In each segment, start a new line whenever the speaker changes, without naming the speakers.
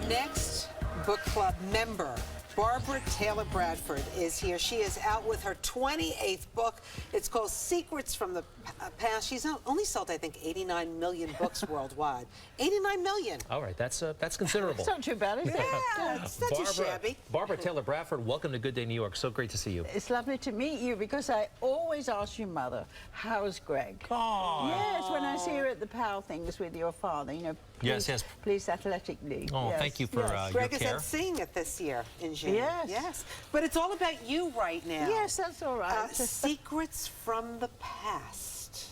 next book club member, Barbara Taylor Bradford, is here. She is out with her 28th book. It's called Secrets from the Past. She's only sold, I think, 89 million books worldwide. 89 million.
All right, that's considerable.
It's not too bad, is it?
Yeah, it's not too shabby.
Barbara Taylor Bradford, welcome to Good Day New York. So great to see you.
It's lovely to meet you because I always ask your mother, how's Greg?
Oh.
Yes, when I see her at the PAL things with your father, you know, police,
yes.
police athletically.
Oh,
yes.
thank you for your
Greg is
care.
at seeing it this year in June.
Yes.
Yes. But it's all about you right now.
Yes, that's all right.
Secrets from the Past.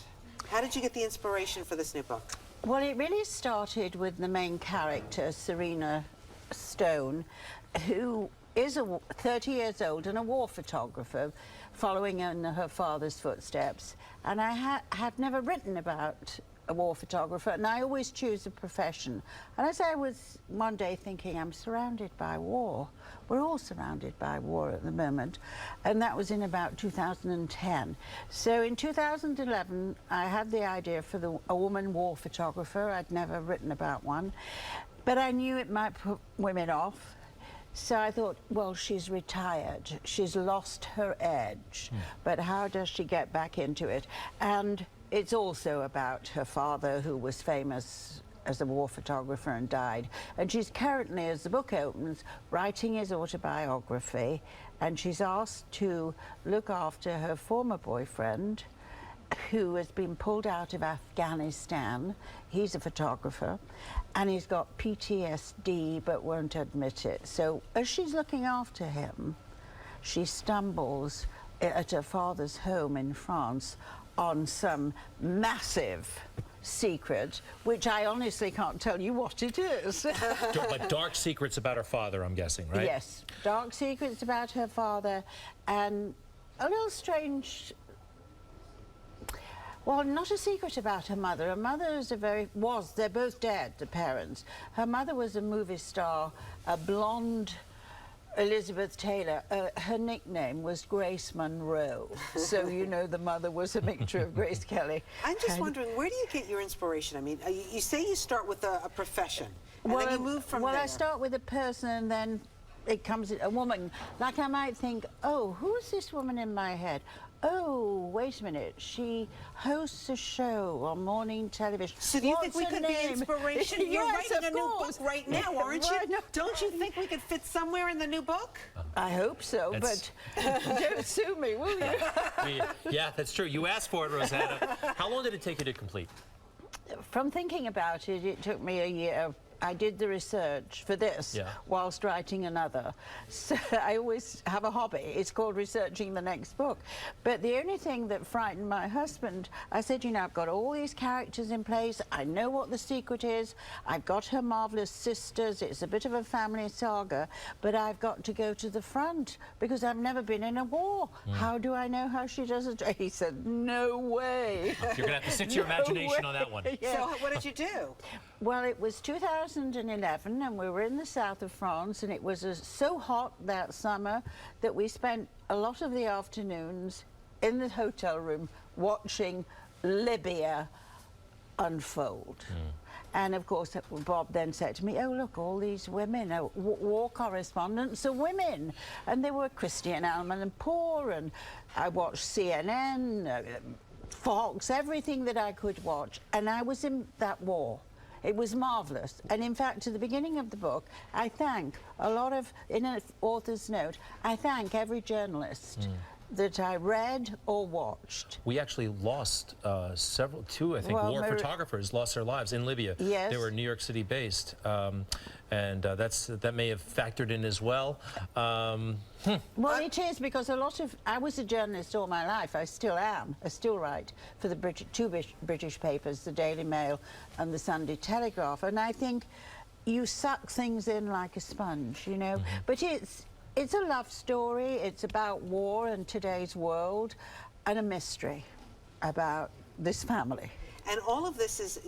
How did you get the inspiration for this new book?
Well, it really started with the main character, Serena Stone, who is 30 years old and a war photographer, following in her father's footsteps. And I had never written about a war photographer, and I always choose a profession. And as I was one day thinking, I'm surrounded by war. We're all surrounded by war at the moment. And that was in about 2010. So in 2011, I had the idea for a woman war photographer. I'd never written about one, but I knew it might put women off. So I thought, well, she's retired. She's lost her edge. But how does she get back into it? And it's also about her father, who was famous as a war photographer and died. And she's currently, as the book opens, writing his autobiography. And she's asked to look after her former boyfriend, who has been pulled out of Afghanistan. He's a photographer, and he's got PTSD but won't admit it. So as she's looking after him, she stumbles at her father's home in France on some massive secret, which I honestly can't tell you what it is.
But dark secrets about her father, I'm guessing, right?
Yes, dark secrets about her father, and a little strange. Well, not a secret about her mother. Her mother is they're both dead, the parents. Her mother was a movie star, a blonde Elizabeth Taylor. Her nickname was Grace Monroe. So, you know, the mother was a mixture of Grace Kelly.
I'm just wondering, where do you get your inspiration? I mean, you say you start with a profession, and then you move from there.
Well, I start with a person, and then it comes a woman. Like I might think, oh, who's this woman in my head? Oh, wait a minute, she hosts a show on morning television.
So do you think we could be inspiration? You're
Yes,
writing a new
course.
book right now, aren't
Right.
you? Don't you think we could fit somewhere in the new book?
I hope so, but don't sue me, will you?
Yeah, that's true. You asked for it, Rosanna. How long did it take you to complete?
From thinking about it, it took me a year. I did the research for this whilst writing another. So I always have a hobby. It's called researching the next book. But the only thing that frightened my husband, I said, you know, I've got all these characters in place. I know what the secret is. I've got her marvelous sisters. It's a bit of a family saga. But I've got to go to the front because I've never been in a war. How do I know how she does it? He said, no way.
You're going to have to stick to your imagination on that one.
Yeah.
So what did you do?
Well, it was 2011, and we were in the south of France, and it was so hot that summer that we spent a lot of the afternoons in the hotel room watching Libya unfold. And of course, Bob then said to me, oh, look, all these women, war correspondents are women. And they were Christiane Amanpour, and I watched CNN, Fox, everything that I could watch. And I was in that war. It was marvelous. And in fact, at the beginning of the book, I thank a lot of, in an author's note, I thank every journalist that I read or watched.
We actually lost two, I think, war photographers lost their lives in Libya.
Yes.
They were New York City based, and that may have factored in as well.
Well, it is, because I was a journalist all my life. I still am. I still write for the two British papers, the Daily Mail and the Sunday Telegraph. And I think you suck things in like a sponge, you know. But it's a love story. It's about war in today's world, and a mystery about this family.
And all of this is,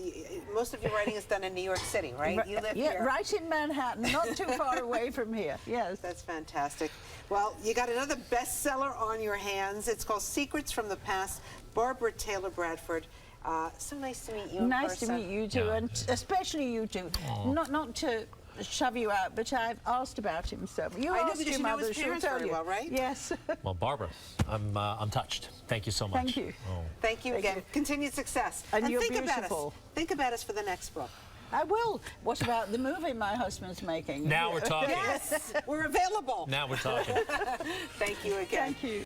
most of your writing is done in New York City, right? You live here.
Right in Manhattan, not too far away from here, yes.
That's fantastic. Well, you got another bestseller on your hands. It's called Secrets from the Past. Barbara Taylor Bradford. So nice to meet you in person.
Nice to meet you too, and especially you two. Not to shove you out, but I've asked about him so. You
I know,
ask
because
your
you know
mother,
his
she'll
parents
tell
very
you.
well, right?
Yes.
Well, Barbara, I'm touched. Thank you so much.
Thank you.
Oh.
Thank you again. Continued success.
And you're
think
beautiful.
about us. Think about us for the next book.
I will. What about the movie my husband's making?
Now we're talking.
Yes, we're available.
Now we're talking.
Thank you again.
Thank you.